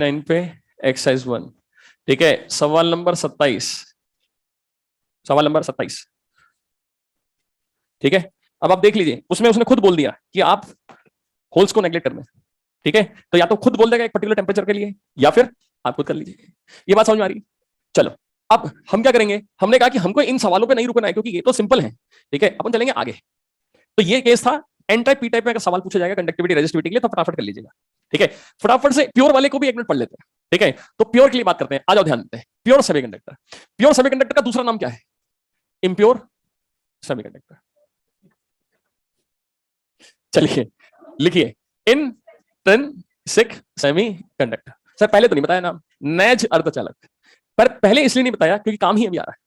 9 पे एक्सरसाइज 1। ठीक है, सवाल नंबर 27। सवाल नंबर 27। ठीक है, अब आप देख लीजिए, उसमें उसने खुद बोल दिया कि आप होल्स को नेग्लेक्ट करना है। ठीक है, तो या तो खुद बोल देगा एक पर्टिकुलर टेम्परेचर के लिए, या फिर आप खुद कर लीजिए। ये बात समझ में आ रही है? चलो, अब हम क्या करेंगे, हमने कहा कि हमको इन सवालों पे नहीं रुकना है क्योंकि ये तो सिंपल है। ठीक है, अपन चलेंगे आगे। तो ये केस था एन टाइप पी टाइप में अगर सवाल पूछा जाएगा कंडक्टिविटी रेजिस्टिविटी के लिए तो फटाफट कर लीजिएगा। ठीक है, फटाफट से प्योर वाले को भी एक मिनट पढ़ लेते हैं। ठीक है, तो प्योर के लिए बात करते हैं, आ जाओ ध्यान देते हैं। प्योर सेमीकंडक्टर, प्योर सेमीकंडक्टर का दूसरा नाम क्या है? Impure semiconductor. चलिए लिखिए, इनट्रिंसिक सेमीकंडक्टर। सर पहले तो नहीं बताया नाम, नैज अर्धचालक, पर पहले इसलिए नहीं बताया क्योंकि काम ही अभी आ रहा है।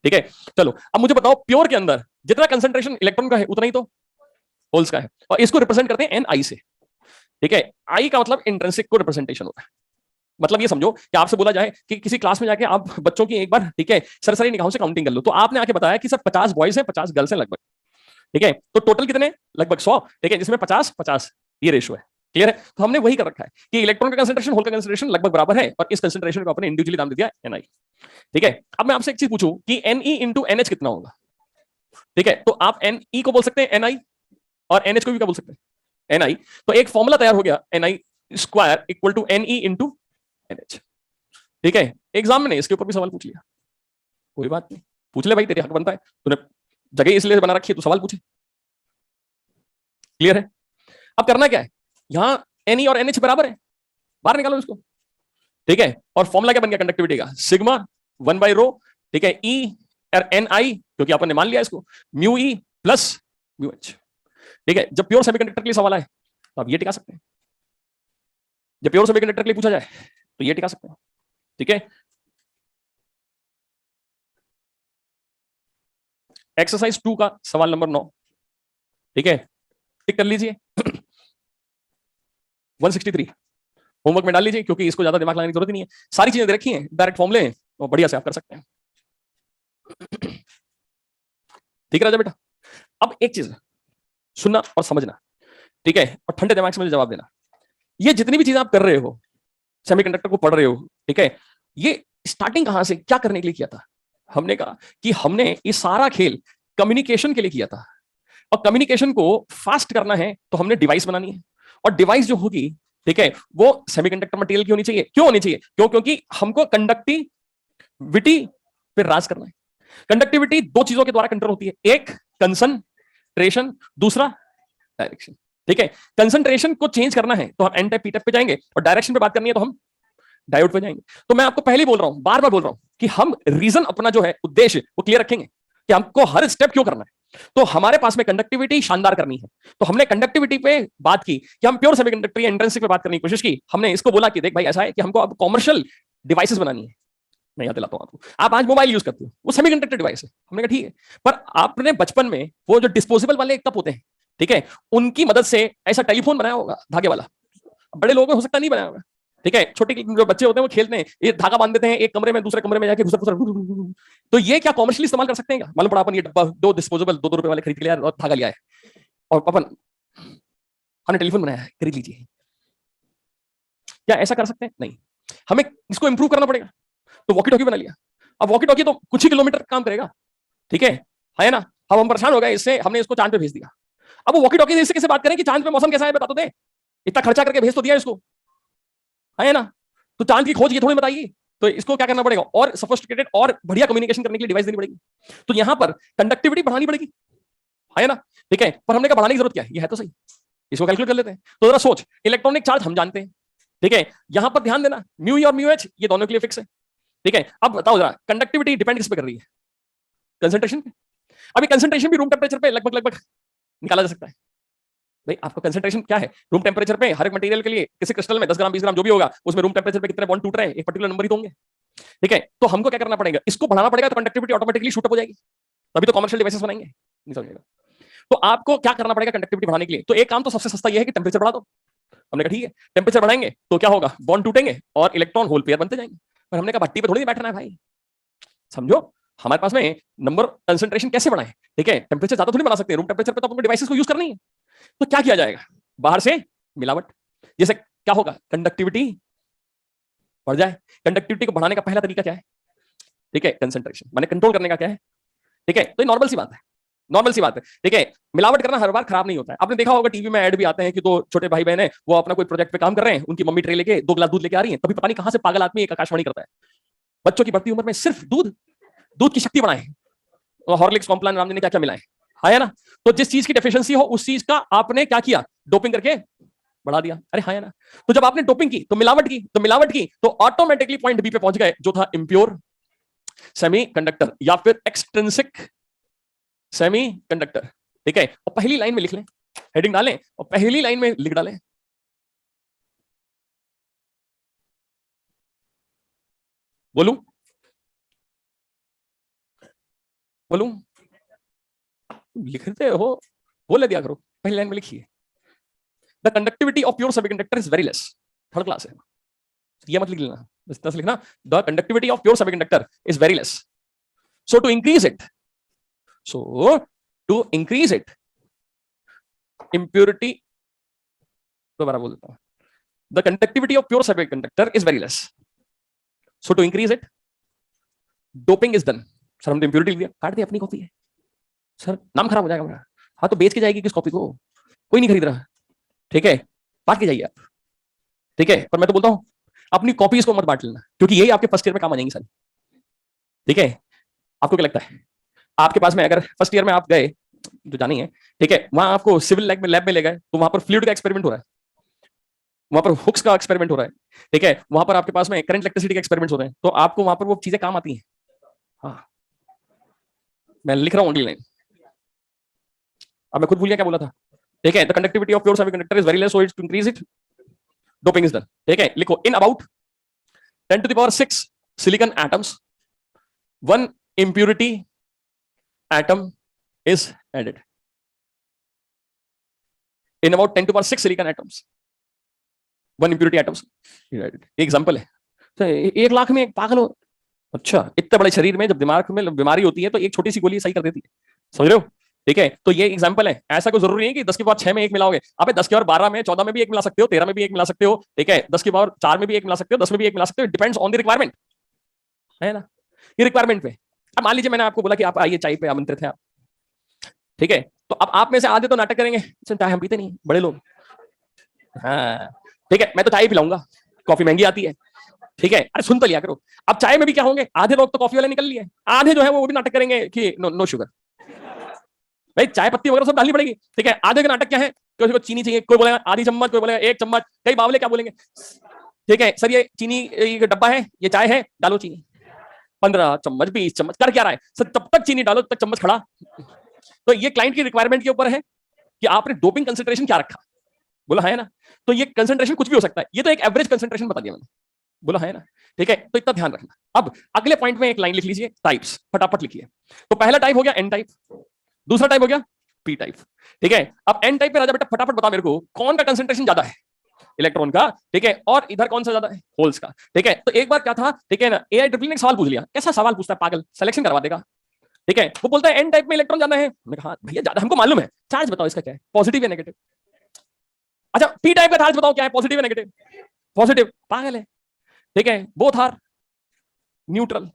ठीक है, चलो अब मुझे बताओ, प्योर के अंदर जितना कंसंट्रेशन इलेक्ट्रॉन का है उतना ही तो होल्स का है, और इसको रिप्रेजेंट करते हैं एन आई से। ठीक है, आई का मतलब इंट्रिंसिक को रिप्रेजेंटेशन होता है। मतलब ये समझो कि आपसे बोला जाए कि किसी क्लास में जाके आप बच्चों की एक बार, ठीक है, सरसरी निगाहों से काउंटिंग कर लो, तो आपने आके बताया कि सर 50 बॉयज हैं 50 गर्ल्स हैं लगभग। ठीक है, तो टोटल कितने? लगभग 100। ठीक है, जिसमें 50 50 ये रेशियो है। क्लियर है? तो हमने वही कर रखा है कि इलेक्ट्रॉन का कंसंट्रेशन होल का कंसंट्रेशन लगभग बराबर है, और इस कंसंट्रेशन को अपने इंडिविजुअली नाम दे दिया एनआई। ठीक है, अब मैं आपसे एक चीज पूछूं कि एनई इंटू एनएच कितना होगा? ठीक है, तो आप एनई को बोल सकते हैं एनआई, और एनएच को भी क्या बोल सकते हैं? एनआई। तो एक फॉर्मूला तैयार हो गया, ni square equal to ne into nh. ठीक है, एग्जाम में नहीं इसके ऊपर भी सवाल पूछ लिया, कोई बात नहीं, पूछ ले भाई, तेरे हक बनता है, तूने जगह इसलिए बना रखी है तो सवाल पूछे। क्लियर है? अब करना क्या है, यहां एनई और एनएच बराबर है, बाहर निकालो इसको। ठीक है, और फॉर्मूला क्या बन गया कंडक्टिविटी का? सिग्मा 1/रो। ठीक है, ई एन आई, क्योंकि आपने मान लिया इसको, mu E plus mu H. ठीक है, जब प्योर सेमीकंडक्टर के लिए सवाल आए तो आप ये टिका सकते हैं, जब प्योर सेमीकंडक्टर के लिए पूछा जाए तो ये टिका सकते हैं। ठीक है, एक्सरसाइज 2 का सवाल नंबर 9। ठीक है, टिक कर लीजिए। 163 होमवर्क में डाल लीजिए, क्योंकि इसको ज्यादा दिमाग लगाने की जरूरत ही नहीं है, सारी चीजें दे रखी हैं, डायरेक्ट फॉर्मूले हैं, तो बढ़िया से आप कर सकते हैं। ठीक है राजा बेटा, अब एक चीज सुनना और समझना, ठीक है, और ठंडे दिमाग से मुझे जवाब देना। ये जितनी भी चीजें आप कर रहे हो, सेमीकंडक्टर को पढ़ रहे हो, ठीक है, ये स्टार्टिंग कहां से क्या करने के लिए किया था? हमने कहा कि हमने ये सारा खेल कम्युनिकेशन के लिए किया था, और कम्युनिकेशन को फास्ट करना है तो हमने डिवाइस बनानी है, और डिवाइस जो होगी, ठीक है, वो सेमीकंडक्टर मटेरियल की होनी चाहिए। क्यों होनी चाहिए? क्योंकि हमको कंडक्टिविटी पे राज करना है। कंडक्टिविटी दो चीजों के द्वारा कंट्रोल होती है, एक कंसंट्रेशन, दूसरा डायरेक्शन। ठीक है, कंसंट्रेशन को चेंज करना है तो हम एन टाइप पी टाइप पे जाएंगे, और डायरेक्शन पे बात करनी है तो हम डायोड पे जाएंगे। तो मैं आपको पहले ही बोल रहा हूं, बार बार बोल रहा हूं कि हम रीजन अपना जो है उद्देश्य वो क्लियर रखेंगे कि हमको हर स्टेप क्यों करना है। तो हमारे पास में कंडक्टिविटी शानदार करनी है, तो हमने कंडक्टिविटी पे बात की कि हम प्योर सेमीकंडक्टर या इंट्रिंसिक पे बात करने की कोशिश की। हमने इसको बोला कि देख भाई ऐसा है कि हमको अब कॉमर्शियल डिवाइसेस बनानी है। मैं याद दिलाता हूं आपको, आप आज मोबाइल यूज करते हो, वो सेमीकंडक्टर डिवाइस है। हमने कहा ठीक है, पर आपने बचपन में वो जो डिस्पोजेबल वाले कप होते हैं, ठीक है, उनकी मदद से ऐसा टेलीफोन बनाया होगा धागे वाला, बड़े लोगों में हो सकता नहीं बनाया होगा। ठीक है, छोटे जो बच्चे होते हैं वो खेलते हैं, ये धागा बांध देते हैं एक कमरे में, दूसरे कमरे में जाके घुसर घुसर, तो ये क्या कॉमर्शियली इस्तेमाल कर सकते हैं क्या? मालूम पड़ा अपन ये डब्बा दो डिस्पोजेबल 2-2 रुपए वाले खरीद के लिया और धागा लिया है, और अपन हमने टेलीफोन बनाया है, खरीद लीजिए। क्या ऐसा कर सकते हैं? नहीं, हमें इसको इंप्रूव करना पड़ेगा, तो वॉकी टॉकी बना लिया। अब वॉकी टॉकी तो कुछ ही किलोमीटर काम करेगा, ठीक है ना? अब हम परेशान हो गए इससे, हमने इसको चांद पे भेज दिया। अब वो वॉकी टॉकी इससे कैसे बात करें कि चांद पे मौसम कैसा है बता तो दे, इतना खर्चा करके भेज तो दिया इसको, है ना? तो चांद की खोज ये थोड़ी बताइए, तो इसको क्या करना पड़ेगा, और सोफिस्टिकेटेड और बढ़िया कम्युनिकेशन करने के लिए डिवाइस देनी पड़ेगी। तो यहां पर कंडक्टिविटी बढ़ानी पड़ेगी, है ना? ठीक है, पर हमने कहा बढ़ाने की जरूरत क्या है, ये है तो सही, इसको कैलकुलेट कर लेते हैं। तो जरा सोच, इलेक्ट्रॉनिक चार्ज हम जानते हैं, ठीक है, यहां पर ध्यान देना, म्यू ई और म्यू एच ये दोनों के लिए फिक्स है। ठीक है, अब बताओ जरा कंडक्टिविटी डिपेंड किस पे कर रही है? कंसंट्रेशन पे। अभी कंसंट्रेशन भी रूम टेम्परेचर पे लगभग लगभग निकाला जा सकता है। भाई आपका कंसंट्रेशन क्या है रूम टेम्परेचर पे? हर एक मटेरियल के लिए किसी क्रिस्टल में 10 ग्राम 20 ग्राम जो भी होगा, उसमें रूम टेम्परेचर पे कितने बॉन्ड टूट रहे हैं, एक पर्टिकुलर नंबर ही तो होंगे। ठीक है, तो हमको क्या करना पड़ेगा, इसको बढ़ाना पड़ेगा, तो कंडक्टिविटी ऑटोमेटिकली शूट अप हो जाएगी, तभी तो कमर्शियल डिवाइसेस बनाएंगे। नहीं समझेगा? तो आपको क्या करना पड़ेगा कंडक्टिविटी बढ़ाने के लिए? तो एक काम तो सबसे सस्ता यह है कि टेम्परेचर बढ़ा दो। हमने कहा ठीक है, टेम्परेचर बढ़ाएंगे तो क्या होगा, बॉन्ड टूटेंगे और इलेक्ट्रॉन होल पेयर बनते जाएंगे। पर हमने कहा भट्टी पे थोड़ी नहीं बैठना है भाई, समझो, हमारे पास में नंबर कंसंट्रेशन कैसे बढ़ाएं? ठीक है, टेम्परेचर ज्यादा थोड़ी बना सकते हैं, रूम टेम्परेचर पे तो आपको डिवाइसेस को यूज करनी है। तो क्या किया जाएगा, बाहर से मिलावट, जैसे क्या होगा, कंडक्टिविटी बढ़ जाए। कंडक्टिविटी को बढ़ाने का पहला तरीका क्या है? ठीक है, कंसंट्रेशन, माने कंट्रोल करने का क्या है? ठीक है, तो ये नॉर्मल सी बात है, नॉर्मल सी बात है। ठीक है, मिलावट करना हर बार खराब नहीं होता है। आपने देखा होगा टीवी में ऐड भी आते हैं कि दो छोटे भाई बहन है, वो अपना कोई प्रोजेक्ट पे काम कर रहे हैं, उनकी मम्मी ट्रे लेके 2 गिलास दूध लेके आ रही है, तभी पता नहीं कहां से पागल आदमी एक आकाशवाणी करता है, बच्चों की बढ़ती उम्र में सिर्फ दूध, दूध की शक्ति बढ़ाए, और हॉर्लिक्स कॉम्प्लान राम ने क्या क्या मिलाए, है ना? तो जिस चीज की डेफिशिएंसी हो उस चीज का आपने क्या किया, डोपिंग करके बढ़ा दिया। अरे हाँ, है ना? तो जब आपने डोपिंग की तो मिलावट की, तो ऑटोमेटिकली पॉइंट बी पे पहुंच गए, जो था इम्प्योर सेमीकंडक्टर या फिर एक्सट्रिंसिक सेमीकंडक्टर। ठीक है, और पहली लाइन में लिख लें, हेडिंग डालें और पहली लाइन में लिख डालें, बोलूं बोलूं लिखते हो, बोले दिया करो, पहली लाइन में लिखिए, the conductivity of pure semiconductor is very less. Third class है, ये मत लिख लेना, इतना से लिखना, the conductivity of pure semiconductor is very less, so to increase it, so to increase it impurity, दोबारा बोल देता हूं, the conductivity of pure semiconductor is very less, so to increase it doping is done. Sir हमने impurity लिख दिया, काट दिया, अपनी कॉपी है सर, नाम खराब हो जाएगा मेरा। हाँ तो बेच के जाएगी किस कॉपी को, कोई नहीं खरीद रहा। ठीक है, बांट के जाइए आप। ठीक है, पर मैं तो बोलता हूं अपनी कॉपीज को मत बांट लेना, क्योंकि यही आपके फर्स्ट ईयर में काम आ जाएंगी सारी। ठीक है, आपको क्या लगता है, आपके पास में अगर फर्स्ट ईयर में आप गए, जो जानी है, ठीक है, वहां आपको सिविल लैब में ले गए, तो वहां पर फ्लूइड का एक्सपेरिमेंट हो रहा है, वहां पर हुक्स का एक्सपेरिमेंट हो रहा है। ठीक है, वहां पर आपके पास में करंट इलेक्ट्रिसिटी के एक्सपेरिमेंट्स हो रहे हैं, तो आपको वहां पर वो चीजें काम आती हैं। हाँ, मैं लिख रहा हूँ अगली लाइन, अब मैं खुद भूल गया क्या बोला था। ठीक है, the conductivity of pure semiconductor is very less, so it's to increase it doping is done. ठीक है, लिखो, in about 10 to the power 6 silicon atoms, one impurity atom is added. In about 10 to the power 6 silicon atoms, one impurity atoms is added. Example है, तो 1 लाख में एक पागल हो, अच्छा इतने बड़े शरीर में जब दिमाग में बीमारी होती है तो एक छोटी सी गोली सही कर देती है, समझ रहे हो? ठीक है, तो ये एग्जांपल है, ऐसा कोई जरूरी नहीं कि 10 की पावर 6 में एक मिलाओगे, अबे 10 की पावर 12 में, 14 में भी एक मिला सकते हो, 13 में भी एक मिला सकते हो। ठीक है, 10 की पावर 4 में भी एक मिला सकते हो, 10 में भी एक मिला सकते हो, डिपेंड्स ऑन द रिक्वायरमेंट, है ना? ये रिक्वायरमेंट पे, अब मान लीजिए मैंने आपको बोला कि आप आइए, चाय पे आमंत्रित हैं आप, ठीक है, तो अब आप में से आधे तो नाटक करेंगे, चाय हम पीते नहीं बड़े लोग, हाँ ठीक है, मैं तो चाय पिलाऊंगा, कॉफी महंगी आती है। ठीक है, अरे सुन तो लिया करो, अब चाय में भी क्या होंगे, आधे लोग तो कॉफी वाले निकल लिए, आधे जो है वो भी नाटक करेंगे कि नो शुगर, भाई चाय पत्ती वगैरह सब डालनी पड़ेगी। ठीक है, आधे का नाटक क्या है, किसी को चीनी चाहिए, कोई बोलेगा आधी चम्मच, कोई बोलेगा 1 चम्मच, कई बावले क्या बोलेंगे, ठीक है सर ये चीनी ये डब्बा है, ये चाय है, डालो चीनी, 15 चम्मच 20 चम्मच कर क्या रहा है सर, तब तक चीनी डालो तब तक चम्मच खड़ा। तो ये क्लाइंट की रिक्वायरमेंट के ऊपर है कि आपने डोपिंग कंसेंट्रेशन क्या रखा, बोला है ना? तो ये कंसेंट्रेशन कुछ भी हो सकता है, ये तो एक एवरेज कंसेंट्रेशन बता दिया मैंने, बोला है ना? ठीक है, तो इतना ध्यान रखना। अब अगले पॉइंट में एक लाइन लिख लीजिए, टाइप्स फटाफट लिखिए। तो पहला टाइप हो गया एन टाइप, दूसरा टाइप हो गया पी टाइप। ठीक है, अब एन टाइप पे राजा बेटा फटाफट बता मेरे को कौन का कंसेंट्रेशन ज्यादा है, इलेक्ट्रॉन का। ठीक है, और इधर कौन सा ज्यादा है, होल्स का। ठीक है, तो एक बार क्या था, ठीक है ना, एआई ट्रिपल ने एक सवाल पूछ लिया, कैसा सवाल पूछता है पागल, सिलेक्शन करवा देगा। ठीक है, वो बोलता है एन टाइप में इलेक्ट्रॉन ज्यादा है, मैंने कहा भैया ज्यादा हमको मालूम है, चार्ज बताओ इसका क्या है, पॉजिटिव या नेगेटिव। अच्छा पी टाइप का चार्ज बताओ क्या है, पॉजिटिव या नेगेटिव, पॉजिटिव, पागल है। ठीक है, बोथ आर न्यूट्रल।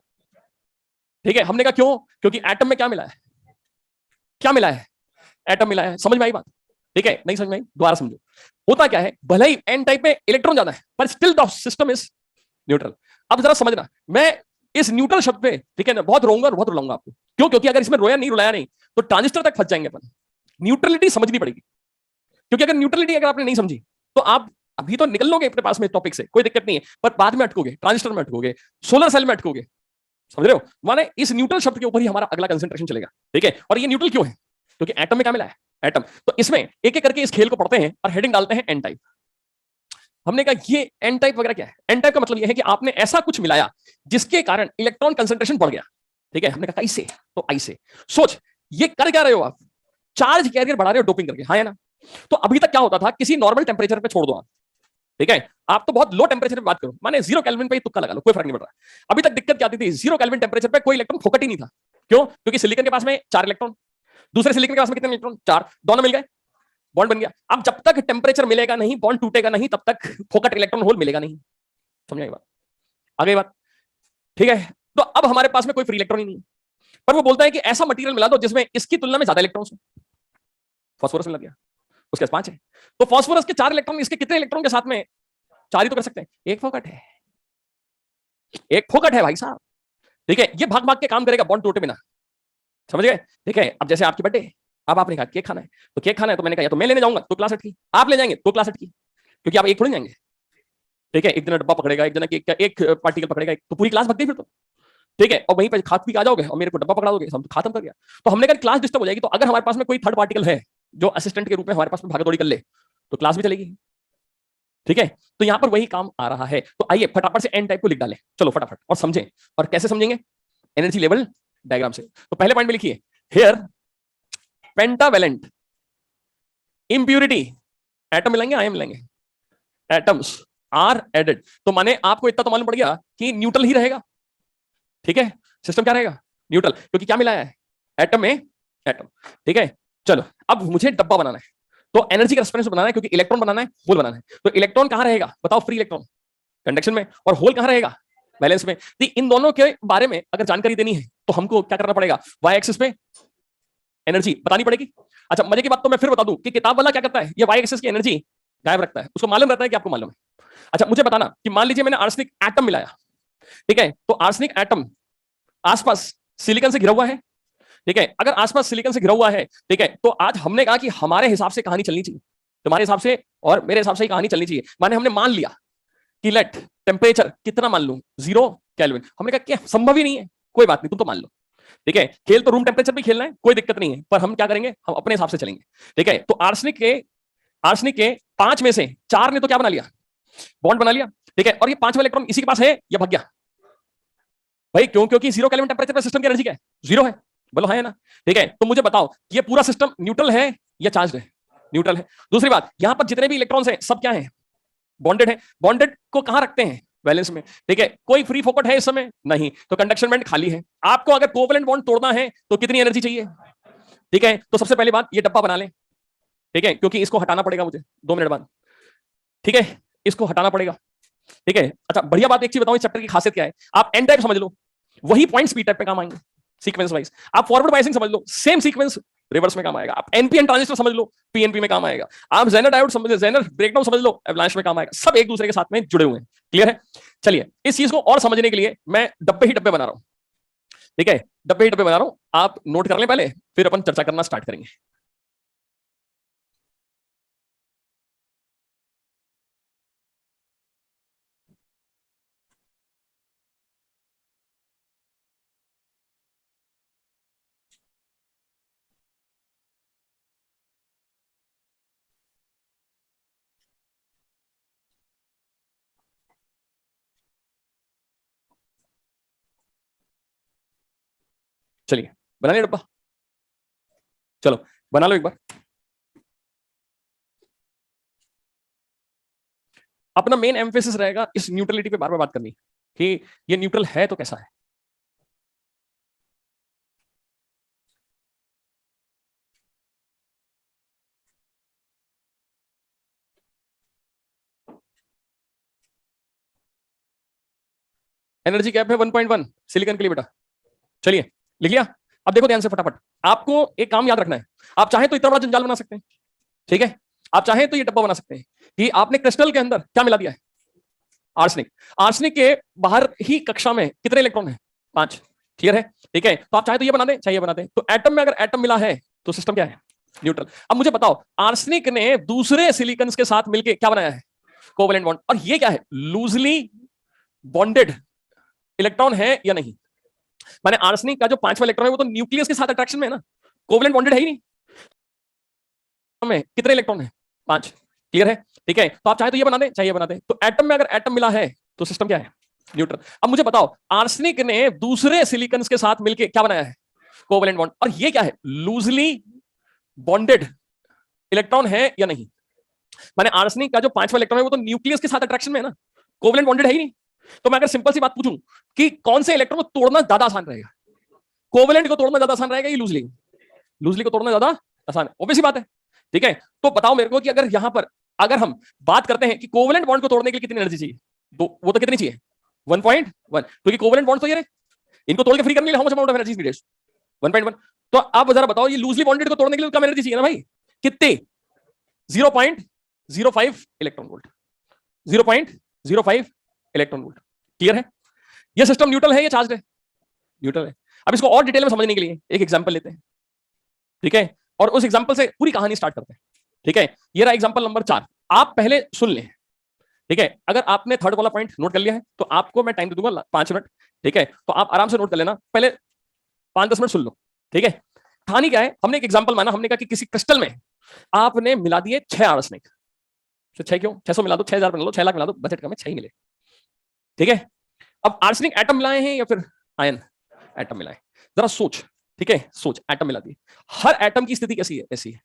ठीक है, हमने कहा क्यों, क्योंकि एटम में क्या मिला है, क्या मिला है, एटम मिला है। समझ में आई बात? ठीक है, नहीं समझ में आई दोबारा समझो। होता क्या है, भले ही एन टाइप में इलेक्ट्रॉन ज्यादा है पर still the system is neutral. अब जरा समझना, मैं इस न्यूट्रल शब्द पे, ठीक है ना, बहुत रोऊंगा और बहुत रुलाऊंगा आपको, क्यों, क्योंकि अगर इसमें रोया नहीं रुलाया नहीं तो ट्रांजिस्टर तक फंस जाएंगे अपन। न्यूट्रलिटी समझनी पड़ेगी, क्योंकि अगर न्यूट्रलिटी अगर आपने नहीं समझी तो आप अभी तो निकल लोगे अपने पास में टॉपिक से, कोई दिक्कत नहीं है, पर बाद में अटकोगे, ट्रांजिस्टर में अटकोगे, सोलर सेल में अटकोगे, समझ रहे हो? माने इस न्यूट्रल शब्द के ऊपर ही हमारा अगला कंसेंट्रेशन चलेगा। ठीक है, और ये न्यूट्रल क्यों है, क्योंकि एटम में क्या मिला है, एटम। तो इसमें एक एक करके इस खेल को पढ़ते हैं और हेडिंग डालते हैं एन टाइप। हमने कहा ये एन टाइप वगैरह क्या है, एन टाइप का मतलब ये है कि आपने ऐसा कुछ मिलाया जिसके कारण इलेक्ट्रॉन कंसेंट्रेशन बढ़ गया। ठीक है, हमने कहा कैसे, तो ऐसे सोच, ये कर क्या रहे हो आप, चार्ज कैरियर बढ़ा रहे हो डोपिंग करके, हाँ है ना? तो अभी तक क्या होता था, किसी नॉर्मल टेम्परेचर पे छोड़ दो आप, ठीक है, आप तो बहुत लो टेम्परेचर पे बात करो, माने 0 केल्विन पे ही तुक्का लगा लो, कोई फर्क नहीं पड़ रहा। अभी तक दिक्कत क्या आती थी, 0 केल्विन टेम्परेचर पे कोई इलेक्ट्रॉन फोकट ही नहीं था। क्यों? क्योंकि सिलिकॉन के पास में 4 इलेक्ट्रॉन, दूसरे सिलिकॉन के पास में कितने इलेक्ट्रॉन, 4, दोनों मिल गए, बॉन्ड बन गया। अब जब तक टेम्परेचर मिलेगा नहीं, बॉन्ड टूटेगा नहीं, तब तक फोकट इलेक्ट्रॉन होल मिलेगा नहीं। समझ आई बात? आगे बात, ठीक है। तो अब हमारे पास में कोई फ्री इलेक्ट्रॉन ही नहीं है, पर वो बोलता है कि ऐसा मटेरियल मिला दो जिसमें इसकी तुलना में ज्यादा इलेक्ट्रॉन्स हो। फास्फोरस मिला गया, उसके पास 5 है, तो फास्फोरस के 4 इलेक्ट्रॉन इसके कितने इलेक्ट्रॉन के साथ में? 4 ही तो कर सकते हैं, एक फोकट है, एक फोकट है भाई साहब, ठीक है। ये भाग भाग के काम करेगा बॉन्ड टूटे बिना, समझ गए? ठीक है। अब जैसे आपकी बर्थडे, अब आपने कहा केक खाना है, तो केक खाना है, तो मैंने कहा या तो मैं लेने जाऊंगा तो क्लास 8 की, आप ले जाएंगे तो क्लास 8 की, क्योंकि आप एक थोड़ी जाएंगे, ठीक है। एक जना डब्बा पकड़ेगा, एक जना केक का एक पार्टिकल पकड़ेगा, तो पूरी क्लास भग गई फिर तो, ठीक है। और वहीं पर खा पी के आ जाओगे और मेरे को डब्बा पकड़ा दोगे, हम तो खत्म कर गया। तो हमने कहा क्लास डिस्टर्ब हो जाएगी, तो अगर हमारे पास में कोई थर्ड पार्टिकल है जो असिस्टेंट के रूप में हमारे पास में भागा दौड़ी कर ले, तो क्लास भी चलेगी, ठीक है। तो यहां पर वही काम आ रहा है। तो आइए फटाफट से एन टाइप को लिख डालें, चलो फटाफट, और समझें। और कैसे समझेंगे? एनर्जी लेवल डायग्राम से। तो पहले पॉइंट में लिखिए, हियर पेंटावेलेंट इंप्यूरिटी, एटम मिलेंगे, आयन मिलेंगे, एटम्स आर एडेड। तो माने आपको इतना तो मालूम पड़ गया कि न्यूट्रल ही रहेगा, ठीक है। सिस्टम क्या रहेगा? न्यूट्रल, क्योंकि क्या मिलाया है? एटम में एटम, ठीक है। चलो अब मुझे डब्बा बनाना है, तो एनर्जी का रेस्पॉन्स बनाना है, क्योंकि इलेक्ट्रॉन बनाना है, होल बनाना है। तो इलेक्ट्रॉन कहां रहेगा बताओ? फ्री इलेक्ट्रॉन कंडक्शन में, और होल कहां रहेगा? बैलेंस में। तो इन दोनों के बारे में अगर जानकारी देनी है तो हमको क्या करना पड़ेगा? वाई एक्सिस पे एनर्जी बतानी पड़ेगी। अच्छा मजे की बात तो मैं फिर बता दूं कि किताब वाला क्या करता है, ये वाई एक्सिस की एनर्जी गायब रखता है, उसको मालूम रहता है कि आपको मालूम है। अच्छा मुझे बताना कि मान लीजिए मैंने आर्सेनिक एटम मिलाया, ठीक है। तो आर्सेनिक एटम आसपास सिलिकॉन से घिरा हुआ है, ठीक है। अगर आसपास सिलिकॉन से घिरा हुआ है, ठीक है, तो आज हमने कहा कि हमारे हिसाब से कहानी चलनी चाहिए, तुम्हारे हिसाब से और मेरे हिसाब से ही कहानी चलनी चाहिए। माने हमने मान लिया कि लेट टेम्परेचर कितना मान लूं? 0 केल्विन। हमने कहा कि संभव ही नहीं है, कोई बात नहीं, तुम तो मान लो, ठीक है। खेल तो रूम टेम्परेचर पे खेलना है, कोई दिक्कत नहीं है, पर हम क्या करेंगे? हम अपने हिसाब से चलेंगे, ठीक है। तो आर्सेनिक के 5 में से 4 ने तो क्या बना लिया? बॉन्ड बना लिया, ठीक है। और ये 5वां इलेक्ट्रॉन इसी के पास है या भाग गया? भाई क्यों? क्योंकि 0 केल्विन टेम्परेचर पर सिस्टम की एनर्जी क्या है? 0 है, बोलो है ना, ठीक है। तो मुझे बताओ ये पूरा सिस्टम न्यूट्रल है या चार्ज है? न्यूट्रल है। दूसरी बात, यहां पर जितने भी इलेक्ट्रॉन्स हैं सब क्या है? बॉन्डेड है। बॉन्डेड को कहां रखते हैं? वैलेंस में, ठीक है। कोई फ्री फोकट है इस समय? नहीं, तो कंडक्शन बैंड खाली है। आपको अगर कोवलेंट बॉन्ड तोड़ना है तो कितनी एनर्जी चाहिए? ठीक है। तो सबसे पहली बात, ये डब्बा बना लें, ठीक है, क्योंकि इसको हटाना पड़ेगा मुझे 2 मिनट बाद, ठीक है। इसको हटाना पड़ेगा, ठीक है। अच्छा बढ़िया बात, एक चीज बताऊं, इस चैप्टर की खासियत क्या है? आप एन टाइप समझ लो, वही पॉइंट्स पी टाइप पे काम आएंगे, सीक्वेंस वाइज। आप फॉरवर्ड बायसिंग समझ लो, सेम सीक्वेंस रिवर्स में काम आएगा। आप एनपीएन ट्रांजिस्टर समझ लो, पीएनपी में काम आएगा। आप जेनर डायोड समझ लो, जेनर ब्रेकडाउन समझ लो, एवलांच में काम आएगा। सब एक दूसरे के साथ में जुड़े हुए हैं, क्लियर है? चलिए इस चीज को और समझने के लिए मैं डब्बे ही डब्बे बना रहा हूं, ठीक है। डब्बे ही डब्बे बना रहा हूं, आप नोट कर लें पहले, फिर अपन चर्चा करना स्टार्ट करेंगे। चलिए बना लिया डब्बा, चलो बना लो एक बार। अपना मेन एम्फेसिस रहेगा इस न्यूट्रलिटी पे बार बार बात करनी, कि ये न्यूट्रल है तो कैसा है। एनर्जी गैप है 1.1 सिलिकॉन के लिए बेटा, चलिए लिख लिया। अब देखो ध्यान से फटाफट, आपको एक काम याद रखना है। आप चाहे तो इतना बड़ा जंजाल बना सकते हैं, ठीक है। आप चाहे तो ये डब्बा बना सकते हैं कि आपने क्रिस्टल के अंदर क्या मिला दिया है? आर्सेनिक। आर्सेनिक के बाहर ही कक्षा में कितने इलेक्ट्रॉन है? 5, क्लियर है, ठीक है। तो आप चाहे तो ये बना दें, चाहे ये बना दें। तो एटम में अगर एटम मिला है तो सिस्टम क्या है? न्यूट्रल। अब मुझे बताओ, आर्सेनिक ने दूसरे सिलिकॉन के साथ मिलकर क्या बनाया है? Covalent bond. और ये क्या है? लूजली बॉन्डेड इलेक्ट्रॉन है या नहीं? माने आर्सेनिक का जो 5वां इलेक्ट्रॉन है वो तो न्यूक्लियस के साथ अट्रैक्शन में है ना, कोवेलेंट बॉन्डेड है ही नहीं। में कितने इलेक्ट्रॉन है? 5, क्लियर है, ठीक है। तो आप चाहे तो ये बना दें, चाहे ये बना दें। तो एटम में अगर एटम मिला है तो सिस्टम क्या है? न्यूट्रल। अब मुझे बताओ, आर्सेनिक ने दूसरे सिलिकॉन के साथ मिलकर क्या बनाया है? Covalent bond. और ये क्या है? लूजली बॉन्डेड इलेक्ट्रॉन है या नहीं? माने आर्सेनिक का जो 5वां इलेक्ट्रॉन है वो तो न्यूक्लियस के साथ अट्रैक्शन में है ना, कोवेलेंट बॉन्डेड है ही नहीं। तो मैं अगर सिंपल सी बात पूछूं कि कौन से इलेक्ट्रॉन को तोड़ना ज्यादा आसान रहेगा? कोवेलेंट को तोड़ना ज्यादा आसान रहेगा या लूजली? लूजली को तोड़ना ज्यादा आसान है, ऑब्वियस सी बात है, ठीक है। तो बताओ मेरे को कि अगर यहां पर अगर हम बात करते हैं कि कोवेलेंट बॉन्ड को तोड़ने के लिए कितनी एनर्जी चाहिए, वो तो कितनी चाहिए? 1.1, क्योंकि कोवेलेंट बॉन्ड तो ये रहे, इनको तोड़ के फ्री करने के लिए how much amount of energy needed? 1.1। तो आप जरा बताओ, ये लूजली बॉन्डेड को तोड़ने के लिए कम एनर्जी चाहिए ना भाई, कितने? 0.05 electron volt, 0.05 electron volt. Clear है? ये सिस्टम न्यूट्रल है या चार्ज है? न्यूट्रल है। अब इसको और डिटेल में समझने के लिए एक एग्जांपल लेते हैं, ठीक है, और उस एग्जांपल से पूरी कहानी स्टार्ट करते हैं। ठीक है, ये रहा एग्जांपल नंबर 4। आप पहले सुन लें, ठीक है, अगर आपने थर्ड वाला पॉइंट नोट कर लिया है तो आपको मैं टाइम दे दूंगा 5 मिनट, ठीक है, तो आप आराम से नोट कर लेना, पहले 5-10 मिनट सुन लो, ठीक है। कहानी क्या है, हमने एक एग्जांपल माना, हमने कहा कि किसी क्रिस्टल में आपने मिला दिए 6 आर्सेनिक। तो 6 क्यों, 600 मिला दो, 6000 मिला दो, 6 लाख मिला दो, बजट कम है, 6 ही मिले, ठीक है। अब आर्सेनिक एटम मिलाए हैं या फिर आयन एटम मिलाए, जरा सोच, ठीक है, सोच, एटम मिला दिए, हर एटम की स्थिति कैसी है? ऐसी है,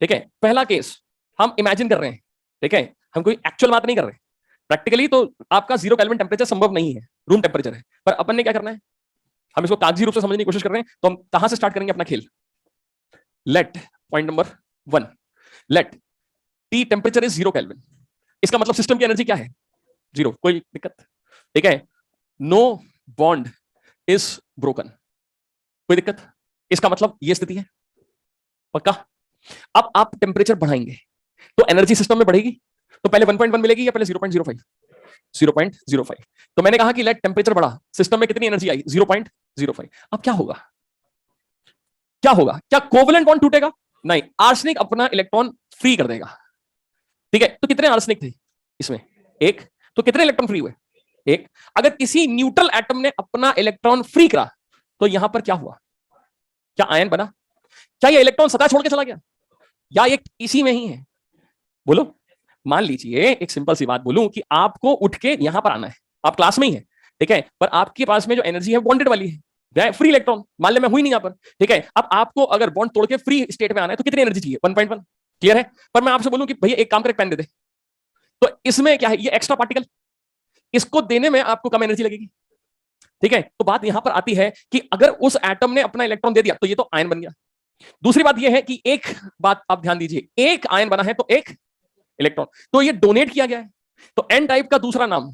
ठीक है। पहला केस हम इमेजिन कर रहे हैं, ठीक है, हम कोई एक्चुअल बात नहीं कर रहे, प्रैक्टिकली तो आपका 0 केल्विन टेम्परेचर संभव नहीं है, रूम टेम्परेचर है, पर अपन ने क्या करना है, हम इसको कागजी रूप से समझने की कोशिश कर रहे हैं। तो हम कहां से स्टार्ट करेंगे अपना खेल? Let, point number 1, let T temperature is 0 kelvin. इसका मतलब सिस्टम की एनर्जी क्या है? 0, कोई दिक्कत, ठीक है। नो बॉन्ड इज ब्रोकन, कोई दिक्कत, इसका मतलब ये स्थिति है, पक्का। अब आप टेम्परेचर बढ़ाएंगे तो एनर्जी सिस्टम में बढ़ेगी, तो पहले 1.1 मिलेगी या पहले 0.05? 0.05। तो मैंने कहा कि लेट टेम्परेचर बढ़ा, सिस्टम में कितनी एनर्जी आई? 0.05। अब क्या होगा, क्या होगा? क्या कोवेलेंट बॉन्ड टूटेगा? नहीं, आर्सेनिक अपना इलेक्ट्रॉन फ्री कर देगा, ठीक है। तो कितने आर्सेनिक थे इसमें? 1। तो कितने इलेक्ट्रॉन फ्री हुए? 1। अगर किसी न्यूट्रल एटम ने अपना इलेक्ट्रॉन फ्री करा तो यहां पर क्या हुआ? क्या आयन बना? क्या ये इलेक्ट्रॉन सतह छोड़ के चला गया, या ये इसी में ही है? बोलो। मान लीजिए एक सिंपल सी बात बोलूं कि आपको उठ के यहां पर आना है, आप क्लास में ही है, ठीक है, पर आपके पास में जो एनर्जी है बॉन्डेड वाली है, फ्री इलेक्ट्रॉन, मान ले मैं हुई नहीं यहां पर, ठीक है। अब आपको अगर बॉन्ड तोड़ के फ्री स्टेट में आना है तो कितनी एनर्जी चाहिए? 1.1। क्लियर है? पर मैं आपसे बोलूं कि भैया एक काम कर, पेन दे दे, तो इसमें क्या है, ये एक्स्ट्रा पार्टिकल, इसको देने में आपको कम एनर्जी लगेगी, ठीक है। तो बात यहां पर आती है कि अगर उस एटम ने अपना इलेक्ट्रॉन दे दिया तो ये तो आयन बन गया। दूसरी बात यह है कि एक बात आप ध्यान दीजिए, एक आयन बना है तो एक इलेक्ट्रॉन, तो ये डोनेट किया गया है, तो एन टाइप का दूसरा नाम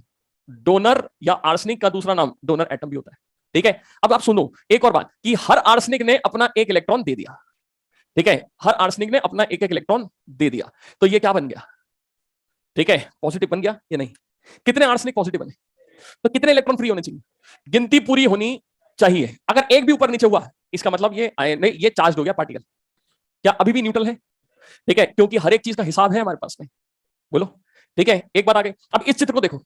डोनर, या आर्सेनिक का दूसरा नाम डोनर एटम भी होता है, ठीक है। अब आप सुनो एक और बात, कि हर आर्सेनिक ने अपना एक इलेक्ट्रॉन दे दिया, ठीक है, हर आर्सेनिक ने अपना एक एक इलेक्ट्रॉन दे दिया, तो ये क्या बन गया? ठीक है, पॉजिटिव बन गया या नहीं? कितने आर्सेनिक पॉजिटिव बने? तो कितने इलेक्ट्रॉन फ्री होने चाहिए? गिनती पूरी होनी चाहिए, अगर एक भी ऊपर नीचे हुआ इसका मतलब ये आयन, ये चार्ज हो गया पार्टिकल। क्या अभी भी न्यूट्रल है? ठीक है, क्योंकि हर एक चीज का हिसाब है हमारे पास में, बोलो, ठीक है। एक बात आगे, अब इस चित्र को देखो,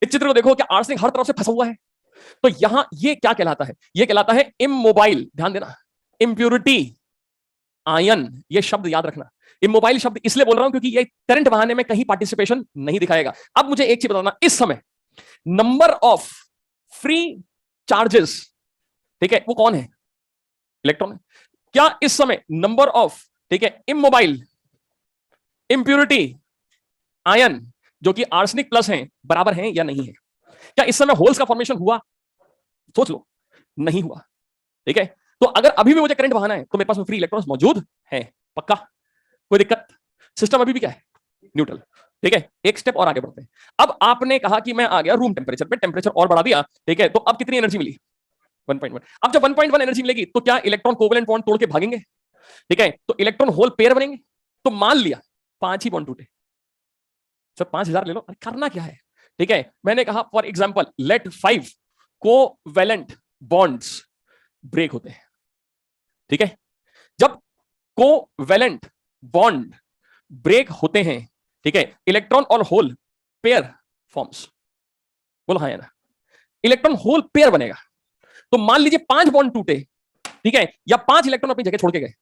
इस चित्र को देखो, क्या आर्सेनिक हर तरफ से फंसा हुआ है? तो यहां ये क्या कहलाता है? ये कहलाता है इमोबाइल, ध्यान देना, इंप्योरिटी आयन, ये शब्द याद रखना। इमोबाइल शब्द इसलिए बोल रहा हूं क्योंकि ये करंट बहाने में कहीं पार्टिसिपेशन नहीं दिखाएगा। अब मुझे एक चीज बताना, इस समय नंबर ऑफ फ्री चार्जेस, ठीक है, वो कौन है? इलेक्ट्रॉन है। क्या इस समय नंबर ऑफ, ठीक है, इमोबाइल इंप्योरिटी आयन जो कि आर्सेनिक प्लस हैं बराबर हैं या नहीं है? क्या इस समय होल्स का फॉर्मेशन हुआ? सोच लो, नहीं हुआ, ठीक है। तो अगर अभी भी मुझे करंट बहाना है तो मेरे पास में फ्री इलेक्ट्रॉन्स मौजूद है, पक्का, कोई दिक्कत? सिस्टम अभी भी क्या है? न्यूट्रल, ठीक है। एक स्टेप और आगे बढ़ते हैं। अब आपने कहा कि मैं आ गया रूम टेम्परेचर पे, टेम्परेचर और बढ़ा दिया, ठीक है, तो अब कितनी एनर्जी मिली? 1.1। अब जब 1.1 एनर्जी मिलेगी तो क्या इलेक्ट्रॉन कोवेलेंट बॉन्ड तोड़ के भागेंगे? ठीक है, तो इलेक्ट्रॉन होल पेयर बनेंगे। तो मान लिया 5 ही बॉन्ड टूटे, सर 5000 ले लो, अरे करना क्या है, ठीक है। मैंने कहा for example let 5 covalent bonds break होते हैं, ठीक है। जब कोवेलेंट बॉन्ड ब्रेक होते हैं, ठीक है, इलेक्ट्रॉन और होल पेयर फॉर्म्स, बोलो हाँ या ना? इलेक्ट्रॉन होल पेयर बनेगा। तो मान लीजिए 5 बॉन्ड टूटे, ठीक है, या 5 इलेक्ट्रॉन अपनी जगह छोड़ के गए,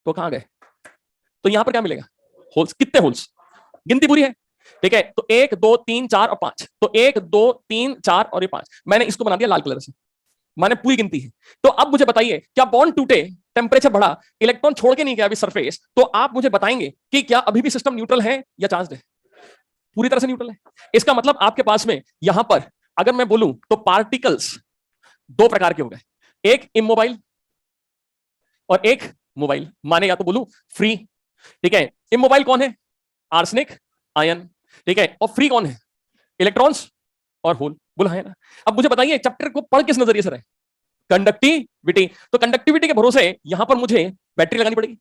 तो कहां गए? तो यहां पर क्या मिलेगा? होल्स। कितने होल्स? गिनती पूरी है, ठीक है। तो 1 2 3 4 और 5, तो 1 2 3 4 और ये 5, मैंने इसको बना दिया लाल कलर से, मैंने पूरी गिनती है। तो अब मुझे बताइए, क्या बॉन्ड टूटे, टेम्परेचर बढ़ा, इलेक्ट्रॉन छोड़ के नहीं गया अभी सरफेस, तो आप मुझे बताएंगे कि क्या अभी भी सिस्टम न्यूट्रल है या चार्ज है? पूरी तरह से न्यूट्रल है। इसका मतलब आपके पास में यहां पर अगर मैं बोलूं तो पार्टिकल्स 2 प्रकार के हो गए, एक इमोबाइल और एक मोबाइल, माने या तो बोलूं फ्री, ठीक है। इमोबाइल कौन है? आर्सेनिक आयन, ठीक है, और फ्री कौन है? इलेक्ट्रॉन्स और होल, बोला है ना। अब मुझे बताइए चैप्टर को पढ़ किस नजरिए से रहे, कंडक्टिविटी, तो कंडक्टिविटी के भरोसे यहां पर मुझे बैटरी लगानी पड़ेगी।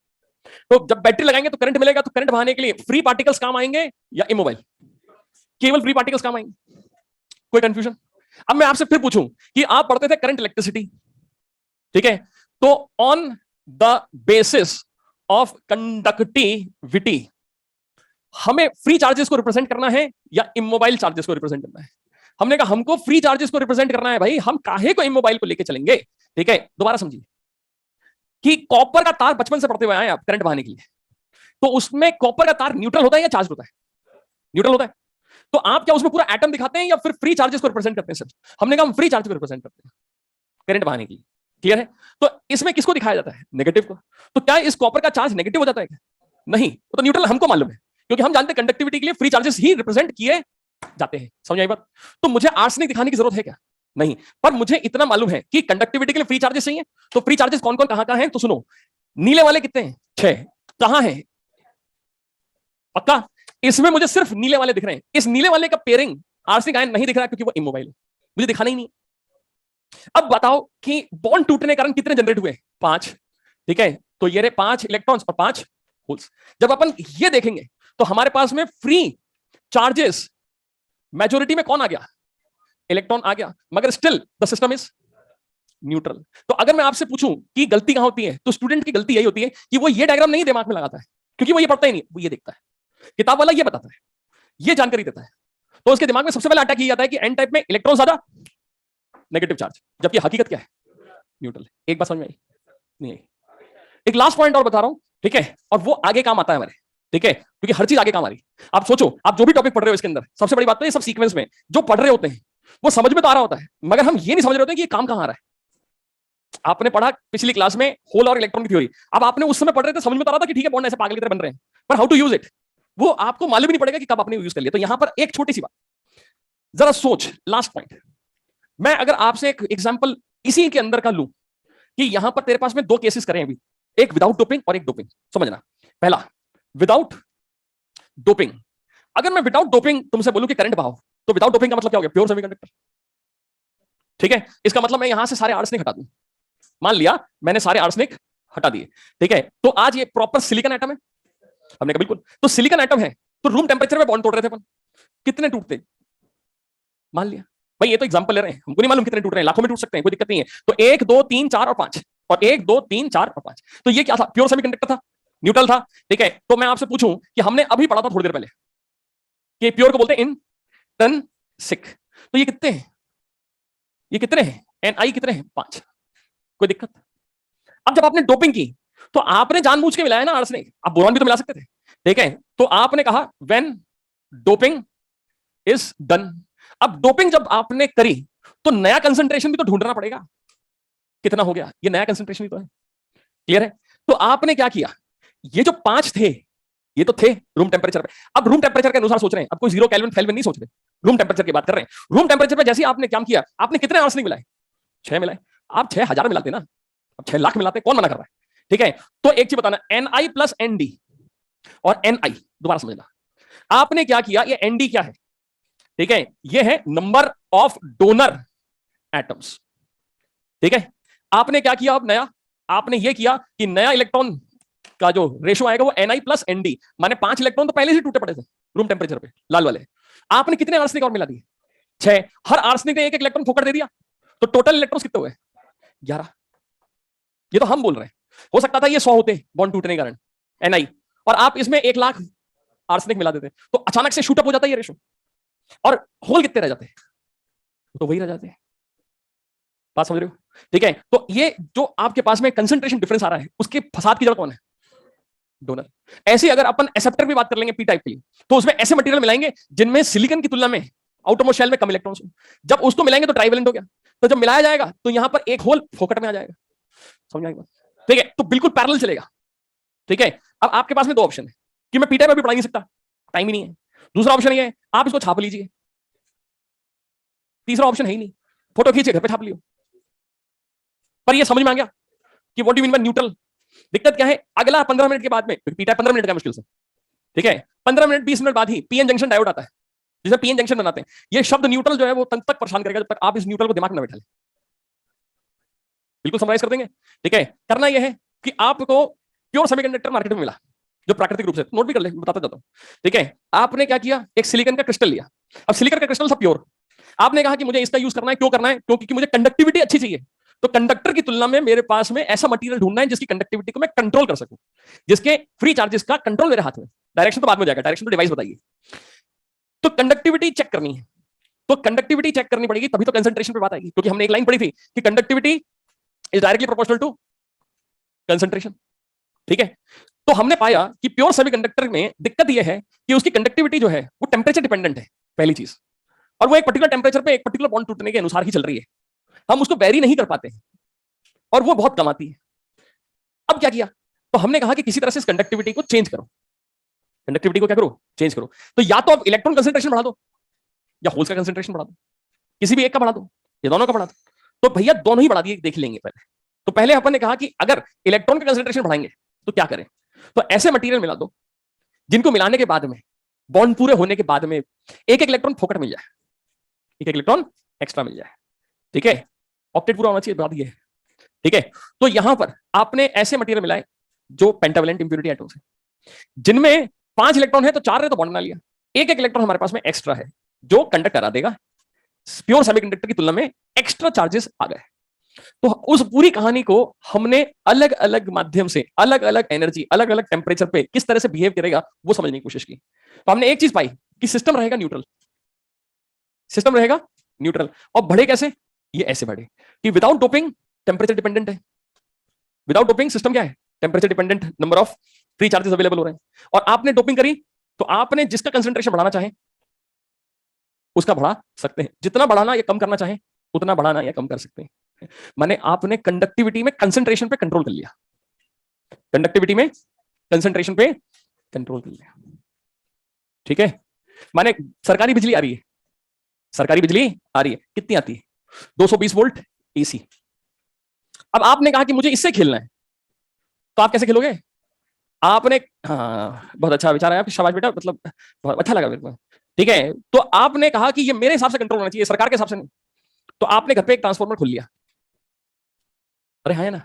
तो जब बैटरी लगाएंगे तो करंट मिलेगा, तो करंट बहाने के लिए फ्री पार्टिकल्स काम आएंगे या इमोबाइल? केवल फ्री पार्टिकल्स काम आएंगे। कोई कंफ्यूजन? अब मैं आपसे फिर पूछूं कि आप पढ़ते थे करंट इलेक्ट्रिसिटी, ठीक है, तो on the basis of conductivity हमें फ्री चार्जेस को रिप्रेजेंट करना है या इमोबाइल चार्जेस को रिप्रेजेंट करना है? हमने कहा हमको फ्री चार्जेस को रिप्रेजेंट करना है भाई, हम काहे को इमोबाइल को लेके चलेंगे? ठीक है, दोबारा समझिए कि कॉपर का तार बचपन से पढ़ते हुए आए आप करंट बहाने के लिए, तो उसमें कॉपर का तार न्यूट्रल होता है या चार्ज होता है? न्यूट्रल होता है। तो आप क्या उसमें पूरा एटम दिखाते हैं या फिर फ्री चार्जेस को रिप्रेजेंट करते हैं? सर हमने कहा हम फ्री चार्ज को रिप्रेजेंट करते हैं करंट बहाने के लिए। क्लियर है? तो इसमें किसको दिखाया जाता है? नेगेटिव को। तो क्या इस कॉपर का चार्ज नेगेटिव हो जाता है क्या? नहीं, वो तो न्यूट्रल हमको मालूम है, क्योंकि हम जानते हैं कंडक्टिविटी के लिए फ्री चार्जेस ही रिप्रेजेंट किए जाते हैं। समझ आई बात? तो मुझे आर्सेनिक दिखाने की जरूरत है क्या? नहीं, पर मुझे इतना मालूम है कि कंडक्टिविटी के लिए फ्री चार्जेस चाहिए। तो फ्री चार्जेस कौन कौन कहां कहां हैं? तो सुनो, नीले वाले कितने हैं? 6। कहां हैं? पक्का इसमें मुझे सिर्फ नीले वाले दिख रहे हैं। इस नीले वाले का पेयरिंग आर्सेनिक आयन नहीं दिख रहा क्योंकि वो इमोबाइल है, मुझे दिखाना ही नहीं। अब बताओ कि बॉन्ड टूटने के कारण कितने जनरेट हुए? 5। ठीक है, तो ये रहे 5 इलेक्ट्रॉन्स और 5 होल्स। जब अपन ये देखेंगे तो हमारे पास में फ्री चार्जेस मेजोरिटी में कौन आ गया? इलेक्ट्रॉन आ गया, मगर still the system is neutral. तो अगर मैं आपसे पूछूं कि गलती कहां होती है, तो स्टूडेंट की गलती यही होती है कि वो ये डायग्राम नहीं दिमाग में लगाता है, क्योंकि वो ये पढ़ता ही नहीं, वो ये देखता है। किताब वाला ये बताता है, ये जानकारी देता है, तो उसके दिमाग में सबसे पहले अटैक किया जाता है कि एन टाइप में इलेक्ट्रॉन ज्यादा, नेगेटिव चार्ज, जबकि हकीकत क्या है? न्यूट्रल। एक बात समझ में आई? नहीं आई। एक लास्ट पॉइंट और बता रहा हूं, ठीक है, और वो आगे काम आता है हमारे, ठीक है, क्योंकि हर चीज आगे काम आ रही। आप सोचो, आप जो भी टॉपिक पढ़ रहे हो इसके अंदर सबसे बड़ी बात तो ये सब सीक्वेंस में जो पढ़ रहे होते हैं वो समझ में तो आ रहा होता है, मगर हम ये नहीं समझ रहे होते कि ये काम कहां आ रहा है। आपने पढ़ा पिछली क्लास में होल और इलेक्ट्रॉन की थ्योरी, अब आपने उस समय पढ़ रहे थे, समझ में तो आ रहा था कि ठीक है बॉन्ड ऐसे पागल की तरह बन रहे हैं, पर हाउ टू यूज इट वो आपको मालूम ही नहीं पड़ेगा कि कब आपने यूज कर लिया। तो यहां पर एक छोटी सी बात, जरा सोच, लास्ट पॉइंट, मैं अगर आपसे एक एग्जांपल इसी के अंदर का लूं कि यहां पर तेरे पास में 2 केसेस करें अभी, एक विदाउट डोपिंग और एक डोपिंग। समझना, पहला विदाउट डोपिंग। अगर मैं विदाउट डोपिंग तुमसे बोलूं कि करंट बहाओ, तो विदाउट डोपिंग का मतलब क्या हो गया? Pure semiconductor. ठीक है, इसका मतलब मैं यहां से सारे आर्सेनिक हटा दूं। मान लिया मैंने सारे आर्सेनिक हटा दिए, ठीक है, तो आज ये प्रॉपर सिलिकॉन एटम है। हमने कहा बिल्कुल, तो सिलिकॉन एटम है, तो रूम टेम्परेचर में बॉन्ड तोड़ रहे थे अपन, कितने टूटते? मान लिया भाई, ये तो एग्जांपल ले रहे हैं, हमको नहीं मालूम कितने टूट रहे हैं, लाखों में टूट सकते हैं, कोई दिक्कत नहीं है। तो 1 2 3 4 और 5, और 1 2 3 4 और 5, तो ये क्या था? प्योर सेमीकंडक्टर था, न्यूट्रल था। ठीक है, तो मैं आपसे पूछूं कि हमने अभी पढ़ा था थोड़ी देर पहले कि प्योर को बोलते हैं इंट्रिंसिक, तो ये कितने हैं? ये कितने हैं? Ni कितने हैं? 5। कोई दिक्कत? अब जब आपने डोपिंग की तो आपने जानबूझ के मिलाया ना आर्सेनिक, आप बोरॉन भी तो मिला सकते थे, ठीक है, तो आपने कहा व्हेन डोपिंग इज डन। अब डोपिंग जब आपने करी तो नया कंसंट्रेशन भी तो ढूंढना पड़ेगा, कितना हो गया? ये नया कंसंट्रेशन भी तो है। क्लियर है? तो आपने क्या किया, ये जो 5 थे ये तो थे रूम टेम्परेचर पे, अब रूम टेम्परेचर के अनुसार सोच रहे हैं, अब कोई 0 केल्विन फेल्विन नहीं सोच रहे, रूम टेम्परेचर की बात कर रहे हैं। रूम टेम्परेचर पे जैसे ही आपने काम किया, आपने कितने आर्सेनिक मिलाए? 6 मिलाए। आप 6000 मिलाते ना, अब 6 लाख मिलाते, कौन मना कर रहा है? ठीक है, तो एक चीज बताना, Ni प्लस Nd और Ni, दोबारा समझना, आपने क्या किया, ये Nd क्या है? ठीक है, ये है नंबर ऑफ डोनर एटम्स। ठीक है, आपने क्या किया अब नया, आपने ये किया कि नया इलेक्ट्रॉन का जो रेशो आएगा वो Ni प्लस Nd, माने 5 इलेक्ट्रॉन तो पहले से टूटे पड़े थे रूम टेम्परेचर पे, लाल वाले। आपने कितने आर्सेनिक और मिला दिए? 6। हर आर्सेनिक ने एक इलेक्ट्रॉन फोकट दे दिया, तो टोटल इलेक्ट्रॉन्स कितने हुए? 11। ये तो हम बोल रहे हैं, हो सकता था ये 100 होते बॉन्ड टूटने के कारण Ni, और आप इसमें 1 लाख आर्सेनिक मिला देते, तो अचानक से शूट अप हो जाता है ये रेशो, और होल कितने रह जाते? तो वही रह जाते हैं। बात समझ रहे हो? ठीक है, तो ये जो आपके पास में कंसंट्रेशन डिफरेंस आ रहा है, उसके फसाद की जगह कौन है? डोनर। ऐसे अगर अपन एक्सेप्टर की बात कर लेंगे पी टाइप के लिए, तो उसमें ऐसे मटेरियल मिलाएंगे जिनमें सिलिकॉन की तुलना में आउटरमोस्ट शेल में कम इलेक्ट्रॉन्स हो। जब उसको मिलाएंगे तो ट्राइवेलेंट हो गया, तो जब मिलाया जाएगा तो यहां पर एक होल फोकट में आ जाएगा। समझ आएगा? ठीक है, तो बिल्कुल पैरेलल चलेगा। ठीक है, अब आपके पास में 2 ऑप्शन है कि मैं पी टाइप में भी पढ़ा नहीं सकता, टाइम ही नहीं है। दूसरा ऑप्शन ये है, आप इसको छाप लीजिए। तीसरा ऑप्शन है ही नहीं, फोटो खींचे घर पे छाप लियो। पर ये समझ में आ गया कि what do mean by neutral? दिक्कत क्या है, अगला 15 मिनट के बाद में, पी टाइप 15 मिनट का मुश्किल से, ठीक है, 15 मिनट 20 मिनट बाद ही पीएन जंक्शन डायोड आता है। जिसे पीएन जंक्शन बनाते हैं। ये शब्द न्यूट्रल जो है वो तब तक परेशान करेगा जब तक आप इस न्यूट्रल को दिमाग में न बैठा लें। बिल्कुल समराइज कर देंगे। ठीक है, करना यह है कि आपको प्योर सेमीकंडक्टर मार्केट में मिला जो प्राकृतिक रूप से, नोट भी कर ले, बताता जाता हूं। ठीक है, आपने क्या किया, एक सिलिकॉन का क्रिस्टल लिया। अब सिलिकॉन का क्रिस्टल था प्योर, आपने कहा कि मुझे इसका यूज करना है। क्यों करना है? क्योंकि मुझे कंडक्टिविटी अच्छी चाहिए। तो कंडक्टर की तुलना में मेरे पास में ऐसा मटेरियल ढूंढना है जिसकी कंडक्टिविटी को मैं कंट्रोल कर सकूं, जिसके फ्री चार्जेस का कंट्रोल मेरे हाथ में। डायरेक्शन तो बाद में जाएगा, डायरेक्शन तो डिवाइस बताइए। तो कंडक्टिविटी चेक करनी है, तो कंडक्टिविटी चेक करनी पड़ेगी, तभी तो कंसंट्रेशन पे बात आएगी। क्योंकि हमने एक लाइन पढ़ी थी कि conductivity is directly proportional to concentration. ठीक है, तो हमने पाया कि प्योर सेमीकंडक्टर में दिक्कत यह है कि उसकी कंडक्टिविटी जो है वो टेम्परेचर डिपेंडेंट है, पहली चीज, और वो एक पर्टिकुलर टेम्परेचर पे एक पर्टिकुलर बॉन्ड टूटने के अनुसार ही चल रही है। हम उसको वेरी नहीं कर पाते हैं और वो बहुत कम आती है। अब क्या किया, तो हमने कहा कि किसी तरह से इस कंडक्टिविटी को चेंज करो। कंडक्टिविटी को क्या करो, चेंज करो। तो या तो आप इलेक्ट्रॉन कंसंट्रेशन बढ़ा दो या होल्स का कंसंट्रेशन बढ़ा दो, किसी भी एक का बढ़ा दो या दोनों का बढ़ा दो। तो भैया दोनों ही बढ़ा दिए, देख लेंगे पहले। तो पहले अपन ने कहा कि अगर इलेक्ट्रॉन का कंसंट्रेशन बढ़ाएंगे तो क्या करें, तो ऐसे मटेरियल मिला दो जिनको मिलाने के बाद में, बॉन्ड पूरे होने के बाद में, एक एक इलेक्ट्रॉन फोकट मिल जाए, एक एक इलेक्ट्रॉन एक्स्ट्रा मिल जाए। ठीक है, ऑक्टेट पूरा होना चाहिए, बात ये है। ठीक है, तो यहां पर आपने ऐसे मटेरियल मिलाए जो पेंटावेलेंट इंप्योरिटी एटम्स है, जिनमें 5 इलेक्ट्रॉन है तो 4 ने तो बॉन्ड बना लिया, एक एक इलेक्ट्रॉन हमारे पास में एक्स्ट्रा है जो कंडक्ट करा देगा। प्योर सेमीकंडक्टर की तुलना में एक्स्ट्रा चार्जेस आ गए। तो उस पूरी कहानी को हमने अलग अलग माध्यम से, अलग अलग एनर्जी, अलग अलग टेम्परेचर पे किस तरह से बिहेव करेगा वो समझने की कोशिश की। तो हमने एक चीज पाई कि सिस्टम रहेगा न्यूट्रल, सिस्टम रहेगा न्यूट्रल। और बढ़े कैसे, ये ऐसे बढ़े कि विदाउट डोपिंग टेम्परेचर डिपेंडेंट है। विदाउट डोपिंग सिस्टम क्या है, temperature dependent, number of free charges available हो रहे हैं। और आपने डोपिंग करी तो आपने जिसका कंसंट्रेशन बढ़ाना चाहे उसका बढ़ा सकते हैं, जितना बढ़ाना या कम करना चाहे उतना बढ़ाना या कम कर सकते हैं। माने आपने कंडक्टिविटी में कंसंट्रेशन पे कंट्रोल कर लिया, कंडक्टिविटी में कंसंट्रेशन पे कंट्रोल कर लिया। ठीक है, माने सरकारी बिजली आ रही है, सरकारी बिजली आ रही है, कितनी आती है, 220 वोल्ट एसी। अब आपने कहा कि मुझे इससे खेलना है, तो आप कैसे खेलोगे? आपने, हाँ बहुत अच्छा विचार है आपका, शाबाश बेटा, मतलब बहुत अच्छा लगा मेरे को। ठीक है, तो आपने कहा कि ये मेरे हिसाब से कंट्रोल होना चाहिए, सरकार के हिसाब से नहीं। तो आपने घर पे एक ट्रांसफार्मर खोल लिया, अरे हाँ है ना।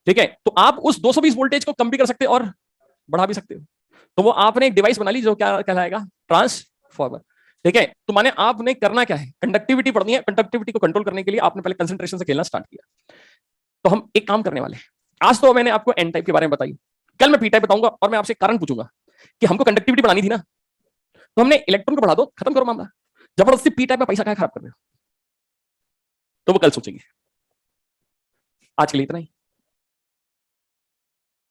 ठीक है, तो आप उस 220 वोल्टेज को कम भी कर सकते हो और बढ़ा भी सकते हो। तो वो आपने एक डिवाइस बना ली जो क्या कहलाएगा, ट्रांसफार्मर। ठीक है, तो माने आपने करना क्या है, कंडक्टिविटी पढ़नी है। कंडक्टिविटी को कंट्रोल करने के लिए आपने पहले कंसंट्रेशन से खेलना स्टार्ट किया। तो हम एक काम करने वाले हैं, आज तो मैंने आपको एन टाइप के बारे में बताई, कल मैं पी टाइप बताऊंगा और मैं आपसे कारण पूछूंगा कि हमको कंडक्टिविटी बढ़ानी थी ना, तो हमने इलेक्ट्रॉन को बढ़ा दो, खत्म करो मामला। जबरदस्ती पी टाइप में पैसा क्या खराब कर रहे हो, तो वो कल सोचेंगे। आज के लिए इतना ही।